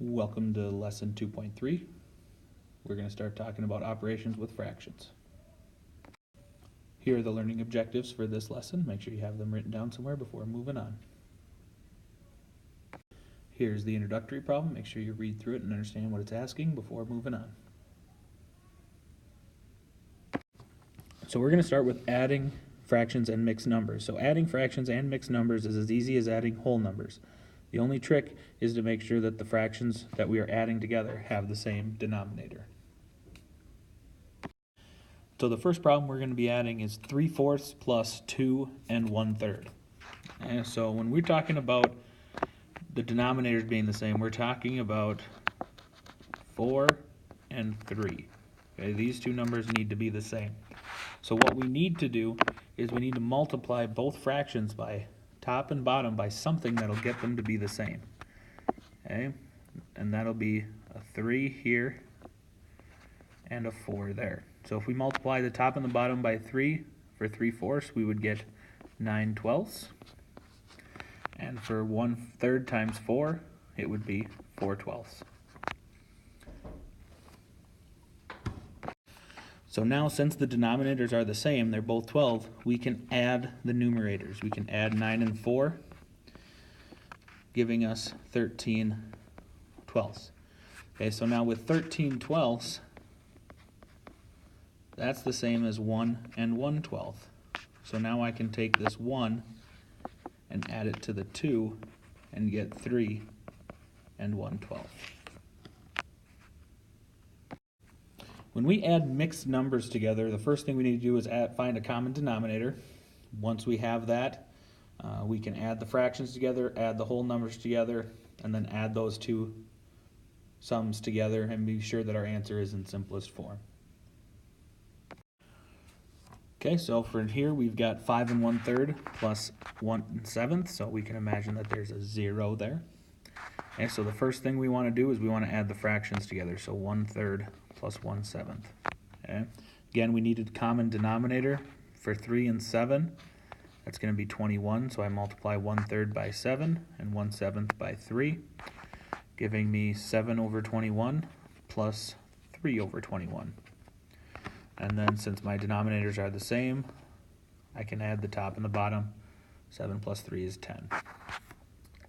Welcome to lesson 2.3. We're going to start talking about operations with fractions. Here are the learning objectives for this lesson. Make sure you have them written down somewhere before moving on. Here's the introductory problem. Make sure you read through it and understand what it's asking before moving on. So we're going to start with adding fractions and mixed numbers. So adding fractions and mixed numbers is as easy as adding whole numbers. The only trick is to make sure that the fractions that we are adding together have the same denominator. So the first problem we're going to be adding is 3/4 plus 2 1/3. And so when we're talking about the denominators being the same, we're talking about 4 and 3. Okay, these two numbers need to be the same. So what we need to do is we need to multiply both fractions by top and bottom by something that'll get them to be the same. Okay, and that'll be a 3 here and a 4 there. So if we multiply the top and the bottom by 3 for 3/4, we would get 9/12. And for 1/3 times 4, it would be 4/12. So now, since the denominators are the same, they're both 12, we can add the numerators. We can add 9 and 4, giving us 13/12. Okay, so now with 13/12, that's the same as 1 and 1/12. So now I can take this 1 and add it to the 2 and get 3 and 1/12. When we add mixed numbers together, the first thing we need to do is find a common denominator. Once we have that, we can add the fractions together, add the whole numbers together, and then add those two sums together and be sure that our answer is in simplest form. Okay, so for here we've got 5 1/3 plus 1/7, so we can imagine that there's a 0 there. Okay, so the first thing we want to do is we want to add the fractions together, so 1/3 plus 1/7. Okay, again, we need a common denominator for 3 and 7. That's going to be 21, so I multiply 1/3 by 7 and 1/7 by 3, giving me 7/21 plus 3/21. And then since my denominators are the same, I can add the top and the bottom. 7 plus 3 is 10.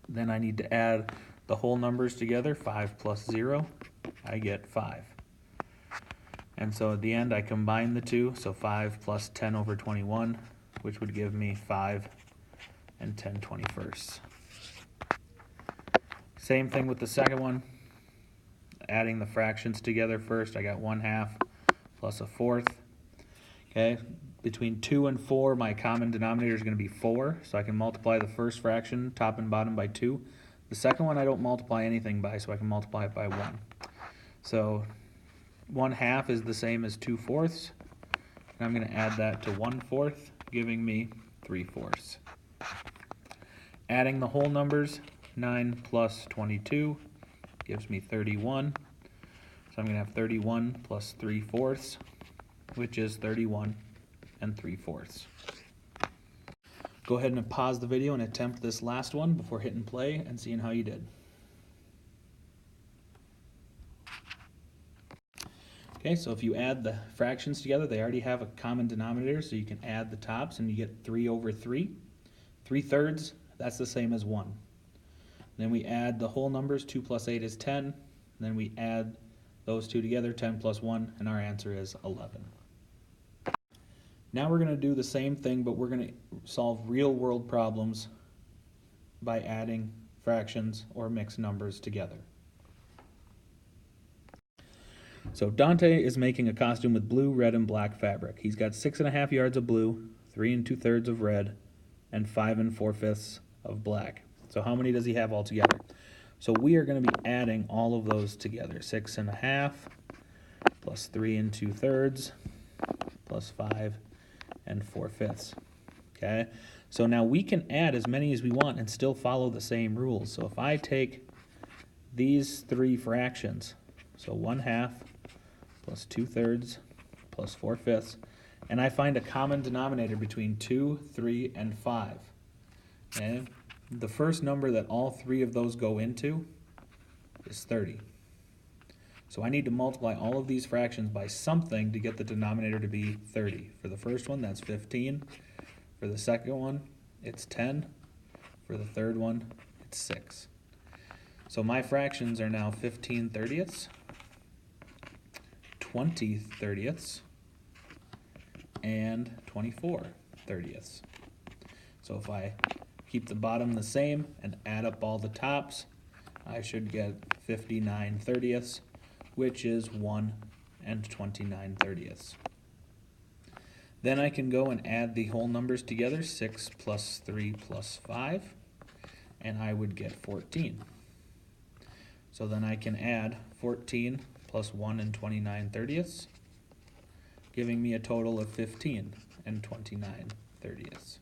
Then I need to add the whole numbers together. 5 plus 0, I get 5. And so at the end I combine the two, so 5 plus 10/21, which would give me 5 and 10/21. Same thing with the second one. Adding the fractions together first, I got 1/2 plus a 1/4. Okay, between 2 and 4, my common denominator is going to be 4, so I can multiply the first fraction, top and bottom, by 2. The second one I don't multiply anything by, so I can multiply it by 1. So 1/2 is the same as 2/4, and I'm going to add that to 1/4, giving me 3/4. Adding the whole numbers, 9 plus 22 gives me 31. So I'm going to have 31 plus 3/4, which is 31 3/4. Go ahead and pause the video and attempt this last one before hitting play and seeing how you did. Okay, so if you add the fractions together, they already have a common denominator, so you can add the tops and you get 3/3. 3/3, that's the same as 1. Then we add the whole numbers, 2 plus 8 is 10. Then we add those two together, 10 plus 1, and our answer is 11. Now we're going to do the same thing, but we're going to solve real-world problems by adding fractions or mixed numbers together. So Dante is making a costume with blue, red, and black fabric. He's got 6.5 yards of blue, 3 2/3 of red, and 5 4/5 of black. So how many does he have altogether? So we are going to be adding all of those together. 6.5 plus 3 2/3 plus 5 4/5. Okay, so now we can add as many as we want and still follow the same rules. So if I take these three fractions, so 1/2 plus 2/3 plus 4/5, and I find a common denominator between 2, 3, and 5. Okay, the first number that all three of those go into is 30. So I need to multiply all of these fractions by something to get the denominator to be 30. For the first one, that's 15. For the second one, it's 10. For the third one, it's 6. So my fractions are now 15 thirtieths, 20 thirtieths, and 24 thirtieths. So if I keep the bottom the same and add up all the tops, I should get 59 thirtieths, which is 1 and 29 thirtieths. Then I can go and add the whole numbers together, 6 plus 3 plus 5, and I would get 14. So then I can add 14 plus 1 and 29 thirtieths, giving me a total of 15 and 29 thirtieths.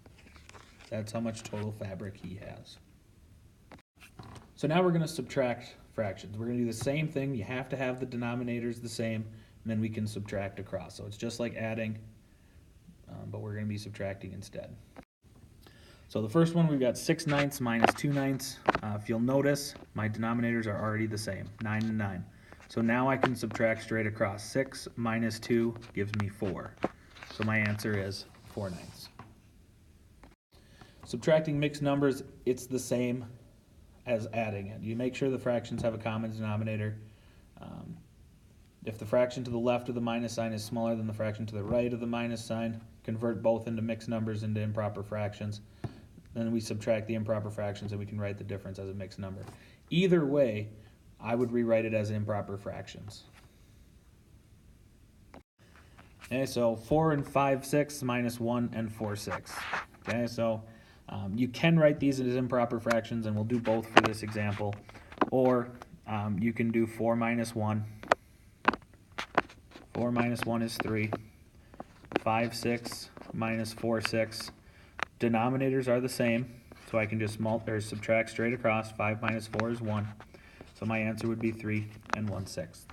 That's how much total fabric he has. So now we're going to subtract fractions. We're going to do the same thing. You have to have the denominators the same, and then we can subtract across. So it's just like adding, but we're going to be subtracting instead. So the first one, we've got 6 ninths minus 2 ninths. If you'll notice, my denominators are already the same, 9 and 9. So now I can subtract straight across. 6 minus 2 gives me 4. So my answer is 4 ninths. Subtracting mixed numbers, it's the same as adding it. You make sure the fractions have a common denominator. If the fraction to the left of the minus sign is smaller than the fraction to the right of the minus sign, convert both into mixed numbers into improper fractions. Then we subtract the improper fractions and we can write the difference as a mixed number. Either way, I would rewrite it as improper fractions. Okay, so 4 and 5/6 minus 1 and 4/6. Okay, so you can write these as improper fractions, and we'll do both for this example. Or you can do 4 minus 1. 4 minus 1 is 3. 5/6 minus 4/6. Denominators are the same, so I can just subtract straight across. 5 minus 4 is 1. So my answer would be 3 and 1/6.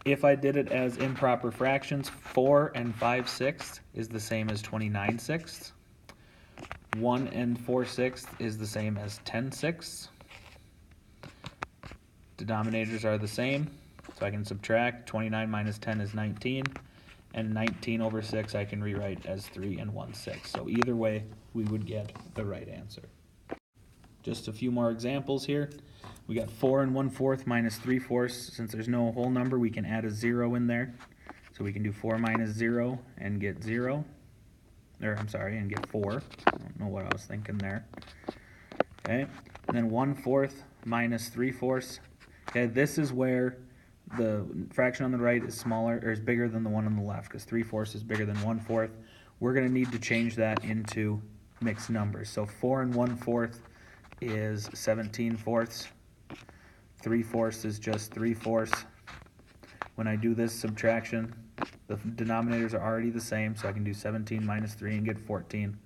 If I did it as improper fractions, 4 and 5/6 is the same as 29/6. 1 and 4/6 is the same as 10/6. Denominators are the same, so I can subtract. 29 minus 10 is 19, and 19 over 6 I can rewrite as 3 and 1/6. So either way, we would get the right answer. Just a few more examples here. We got 4 and 1/4 minus 3/4. Since there's no whole number, we can add a 0 in there. So we can do 4 minus 0 and get 0. Or, I'm sorry, and get 4. I don't know what I was thinking there. Okay, and then 1/4 minus 3/4. Okay, this is where the fraction on the right is smaller, or is bigger than the one on the left, because 3/4 is bigger than 1/4. We're going to need to change that into mixed numbers. So 4 and 1/4 is 17/4. 3/4 is just 3/4. When I do this subtraction, the denominators are already the same, so I can do 17 minus 3 and get 14.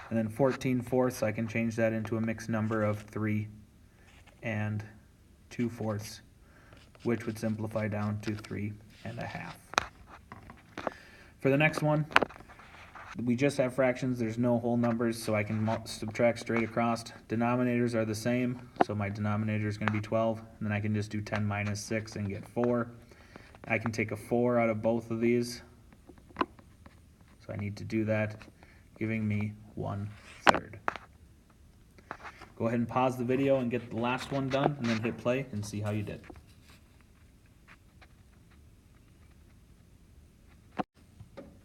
And then 14/4, I can change that into a mixed number of 3 and 2/4, which would simplify down to 3 1/2. For the next one, we just have fractions. There's no whole numbers, so I can subtract straight across. Denominators are the same, so my denominator is going to be 12. And then I can just do 10 minus 6 and get 4. I can take a 4 out of both of these, so I need to do that, giving me 1/3. Go ahead and pause the video and get the last one done, and then hit play and see how you did.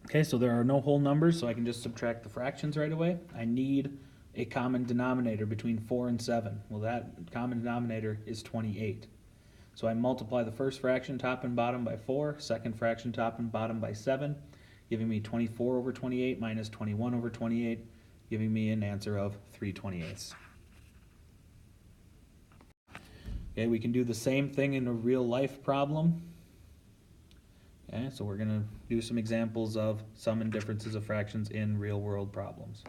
Okay, so there are no whole numbers, so I can just subtract the fractions right away. I need a common denominator between 4 and 7. Well, that common denominator is 28. So I multiply the first fraction top and bottom by 4, second fraction top and bottom by 7, giving me 24 over 28 minus 21 over 28, giving me an answer of 3/28. Okay, we can do the same thing in a real life problem. Okay, so we're going to do some examples of sum and differences of fractions in real world problems.